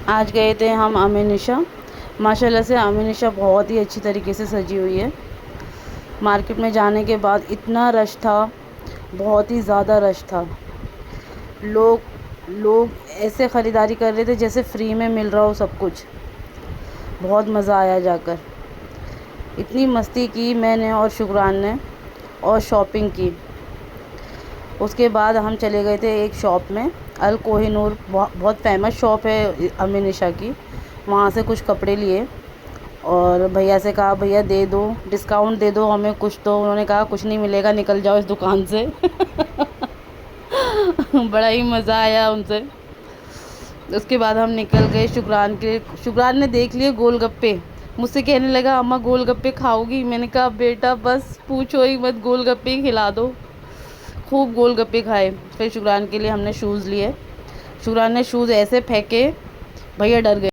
आज गए थे हम अमीनिशा। माशाल्लाह से अमीनिशा बहुत ही अच्छी तरीके से सजी हुई है। मार्केट में जाने के बाद इतना रश था, बहुत ही ज़्यादा रश था। लोग लोग ऐसे ख़रीदारी कर रहे थे जैसे फ्री में मिल रहा हो सब कुछ। बहुत मज़ा आया जाकर। इतनी मस्ती की मैंने और शुक्रान ने, और शॉपिंग की। उसके बाद हम चले गए थे एक शॉप में, अल कोहिनूर, बहुत फेमस शॉप है अमीनिशा की। वहाँ से कुछ कपड़े लिए और भैया से कहा, भैया दे दो, डिस्काउंट दे दो हमें कुछ। तो उन्होंने कहा कुछ नहीं मिलेगा, निकल जाओ इस दुकान से। बड़ा ही मज़ा आया उनसे। उसके बाद हम निकल गए शुक्रान ने देख लिए गोलगप्पे। मुझसे कहने लगा, अम्मा गोलगप्पे खाओगी? मैंने कहा बेटा बस पूछो ही मत, गोलगप्पे ही खिला दो। खूब गोलगप्पे खाए। फिर शुक्रान के लिए हमने शूज़ लिए। शुक्रान ने शूज़ ऐसे फेंके, भैया डर गए।